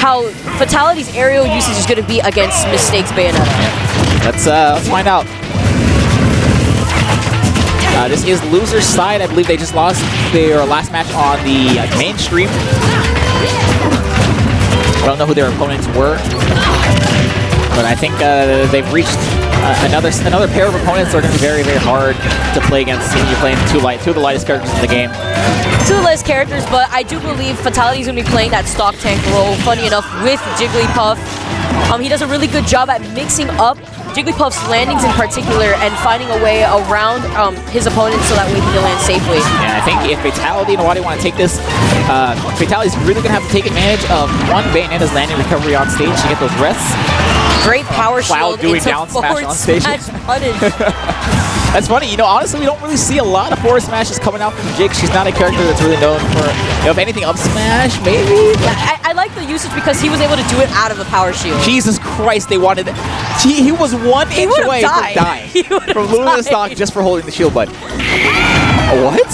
how Fatality's aerial usage is going to be against Mistake's Bayonetta. Let's find out. This is loser's side. I believe they just lost their last match on the mainstream. I don't know who their opponents were, but I think they've reached another pair of opponents that are going to be very, very hard to play against when you're playing two of the lightest characters in the game. Two of the lightest characters, but I do believe Fatality is going to be playing that stock tank role, funny enough, with Jigglypuff. He does a really good job at mixing up Jigglypuff's landings in particular and finding a way around his opponents so that way he can land safely. And I think if Fatality and WaDi want to take this, Fatality's really going to have to take advantage of one Bayonetta's landing recovery on stage to get those rests. Great power shield doing into down smash on stage. That's funny, you know, honestly, we don't really see a lot of forward smashes coming out from Jig. She's not a character that's really known for, you know, if anything, up smash, maybe? Yeah, I like the usage because he was able to do it out of the power shield. Jesus Christ, they wanted it. He was 1 inch away from dying. From losing the stock just for holding the shield button. What?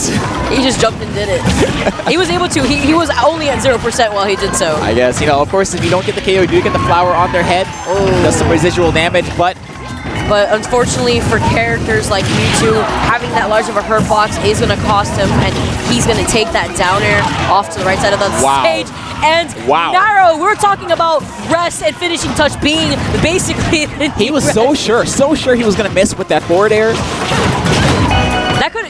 He just jumped and did it. He was able to. He was only at 0% while he did so. I guess, you know, of course, if you don't get the KO, you do get the flower on their head. Does some residual damage, but unfortunately for characters like Mewtwo, having that large of a hurt box is going to cost him, and he's going to take that down air off to the right side of the stage. And Nairo, we're talking about rest and finishing touch being basically he was so sure he was going to miss with that forward air.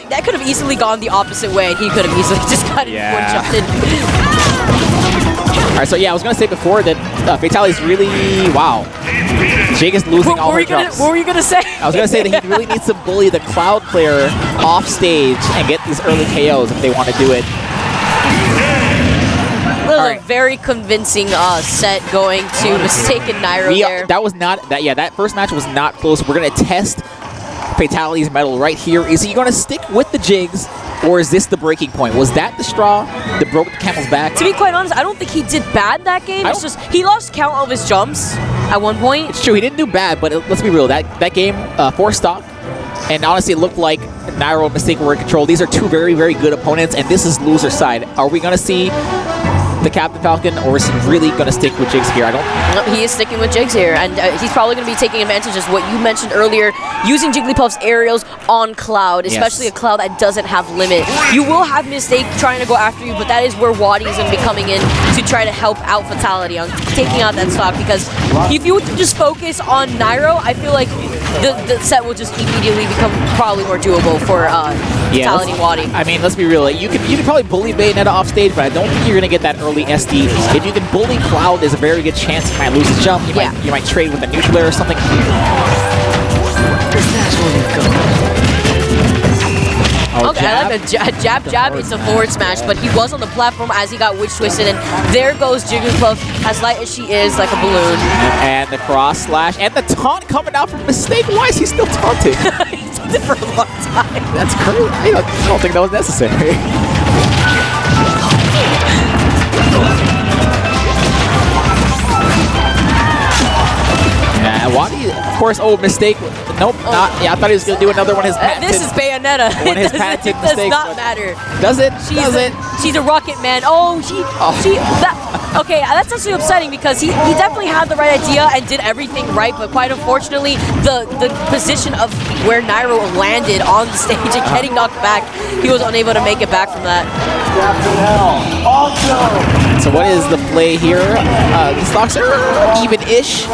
That could have easily gone the opposite way, and he could have easily just got it one-jumped in. Alright, so yeah, I was going to say before that Fatality's really, Jig is losing all her jumps. What were you going to say? I was going to say that he really needs to bully the Cloud player off stage and get these early KOs if they want to do it. That was a very convincing set going to Mistaken Nairo there. That was not, that first match was not close. We're going to test Fatality's mettle right here. Is he going to stick with the Jigs, or is this the breaking point? Was that the straw that broke the camel's back? To be quite honest, I don't think he did bad that game. It's just he lost count of his jumps at one point. It's true, he didn't do bad, but let's be real. That game, 4 stock, and honestly, it looked like Nairo and Mistake were in control. These are two very, very good opponents, and this is loser side. Are we going to see the Captain Falcon, or is he really going to stick with Jigs here? He is sticking with Jigs here, and he's probably going to be taking advantage of what you mentioned earlier, using Jigglypuff's aerials on Cloud, especially a Cloud that doesn't have limit. You will have Mistake trying to go after you, but that is where WaDi is going to be coming in to try to help out Fatality on taking out that stock, because if you would just focus on Nairo, I feel like the set will just immediately become probably more doable for Fatality WaDi. I mean, let's be real. You could probably bully Bayonetta off stage, but I don't think you're going to get that early SD. If you can bully Cloud, there's a very good chance he might lose his jump. You might trade with a neutral air or something. Okay, I like a jab into forward smash, but he was on the platform as he got witch twisted, and there goes Jigglypuff, as light as she is, like a balloon. And the cross slash, and the taunt coming out from Mistake. Why is he still taunting? He's done it for a long time. That's crazy. I don't think that was necessary. WaDi, of course, Mistake. Nope, not. Yeah, I thought he was going to do another one of his patented. This is Bayonetta. It does not matter. Does it? She's a rocket man. Okay, that's actually upsetting because he definitely had the right idea and did everything right, but quite unfortunately, the position of where Nairo landed on the stage and getting knocked back, he was unable to make it back from that. So what is the play here? The stocks are even-ish.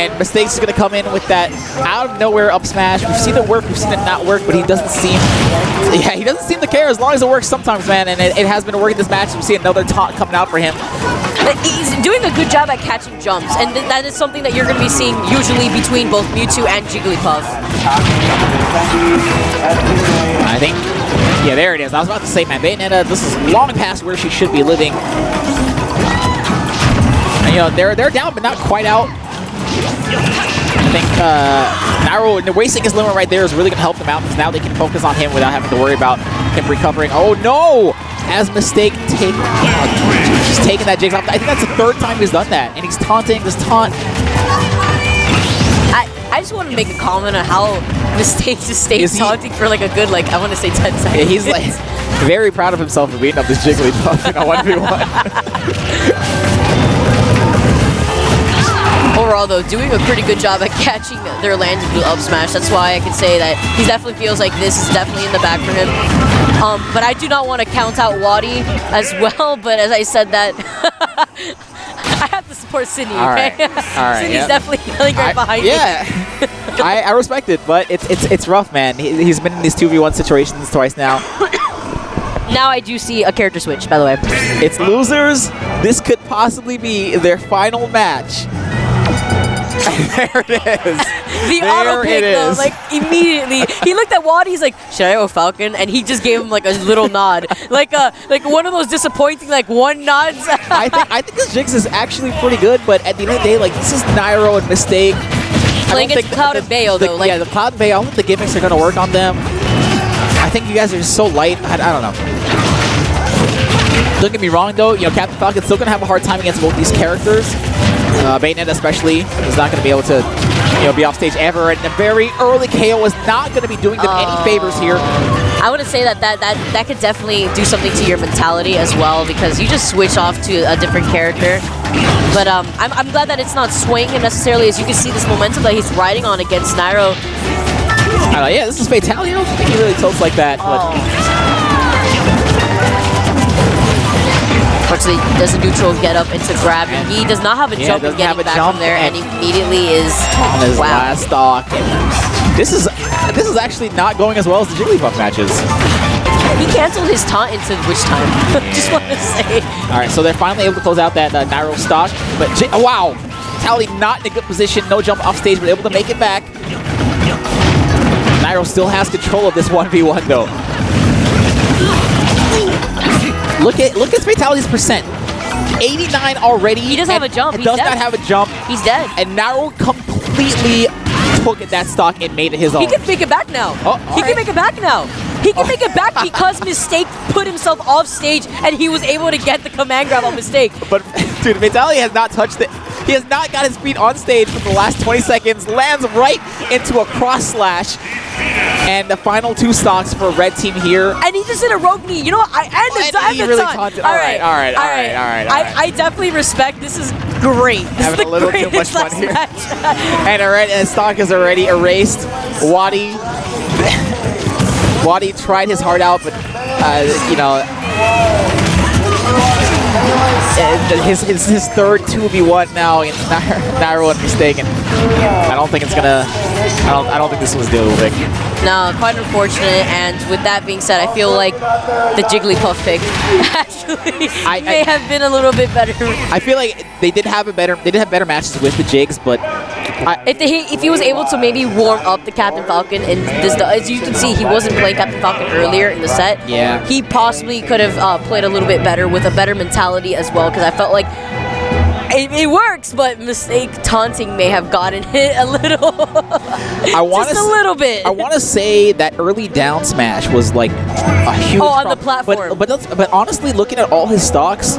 And Mistake's going to come in with that out-of-nowhere up smash. We've seen it work, we've seen it not work, but he doesn't seem to care as long as it works sometimes, man, and it has been working this match. We see another taunt coming out for him. He's doing a good job at catching jumps, and that is something that you're going to be seeing usually between both Mewtwo and Jigglypuff. I think, yeah, there it is. I was about to say, man, Bayonetta, this is long past where she should be living. And, you know, they're down, but not quite out. I think Nairo wasting his limit right there is really going to help them out, because now they can focus on him without having to worry about him recovering. Oh no! As Mistake he's taking that Jigs off. I think that's the 3rd time he's done that, and he's taunting this taunt. I just want to make a comment on how Mistake just stays taunting for like a good, like, I want to say 10 seconds. Yeah, he's like very proud of himself for beating up this Jigglypuff in a 1v1. Overall, though, doing a pretty good job at catching their lands into up smash. That's why I can say that he definitely feels like this is definitely in the bag for him. But I do not want to count out WaDi as well. But as I said that, I have to support Sydney. Okay, all right, Sydney's definitely yelling right behind me. Yeah, I respect it, but it's rough, man. He's been in these 2v1 situations twice now. Now I do see a character switch, by the way. It's losers. This could possibly be their final match. There it is. The auto pick, though, like immediately. He looked at WaDi, he's like, should I go Falcon? And he just gave him like a little nod. Like one of those disappointing like one nods. I think this Jigs is actually pretty good, but at the end of the day, like this is Nairo and Mistake. Playing against Cloud and Bayo, though. Yeah, the Cloud and Bayo, I don't think the gimmicks are gonna work on them. I think you guys are just so light. I don't know. Don't get me wrong, though. You know, Captain Falcon's still gonna have a hard time against both these characters. Bayonet especially is not going to be able to, you know, be off stage ever, and the very early KO is not going to be doing them any favors here. I want to say that could definitely do something to your mentality as well, because you just switch off to a different character. But I'm glad that it's not swaying him necessarily, as you can see this momentum that he's riding on against Nairo. Yeah, this is Fatality. I don't think he really tilts like that, but. Unfortunately, does a neutral get up into grab, and he does not have a jump and getting back from there, and immediately is on his last stock. This is actually not going as well as the Jigglypuff matches. He canceled his taunt into Witch Time. Just want to say. All right, so they're finally able to close out that Nairo stock, but wow, Fatality not in a good position, no jump off stage, but able to make it back. Nairo still has control of this 1v1 though. Look at Fatality's percent. 89 already. He doesn't have a jump. He does not have a jump. He's dead. And Nairo completely took that stock and made it his own. He can make it back now. He can make it back now. He can make it back because Mistake put himself off stage and he was able to get the command grab on Mistake. But, dude, Fatality has not touched it. He has not got his feet on stage for the last 20 seconds. Lands right into a cross slash. And the final 2 stocks for red team here. And he just did a rogue knee. You know what? He really taunted. All right. I definitely respect. This is great. This Having is a little too much fun here. And stock is already erased. WaDi tried his heart out, but you know, his third 2v1 now against Nairo and Mistake, and I don't think it's gonna. I don't think this was doable. No, quite unfortunate. And with that being said, I feel like the Jigglypuff pick actually may have been a little bit better. I feel like they did have better matches with the Jigs, but if he was able to maybe warm up the Captain Falcon, and as you can see, he wasn't playing Captain Falcon earlier in the set. Yeah, he possibly could have played a little bit better with a better mentality as well, because I felt like it works, but Mistake taunting may have gotten hit a little. Just a little bit. I want to say that early down smash was like a huge on the platform. But honestly, looking at all his stocks,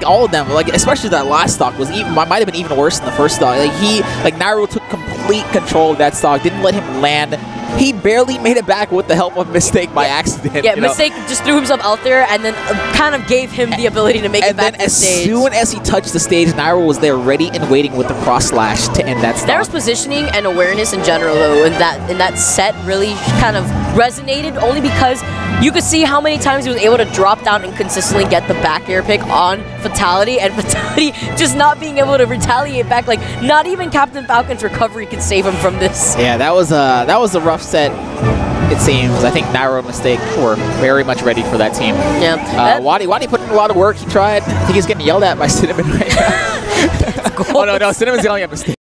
all of them, like especially that last stock was might have been even worse than the first stock. Like Nairo took complete control of that stock, didn't let him land. He barely made it back with the help of Mistake by accident. Yeah, Mistake just threw himself out there and then kind of gave him the ability to make it back to the stage. And then as soon as he touched the stage, Nairo was there ready and waiting with the cross slash to end that stock. Nairo's positioning and awareness in general, though, in that set really kind of resonated, only because you could see how many times he was able to drop down and consistently get the back air pick on Fatality, and Fatality just not being able to retaliate back. Like, not even Captain Falcon's recovery can save him from this. Yeah, that was a rough set, it seems. I think Nairo and Mistake were very much ready for that team. Yeah. WaDi put in a lot of work. He tried. I think he's getting yelled at by Cinnamon right now. Oh, no, Cinnamon's yelling at Mistake.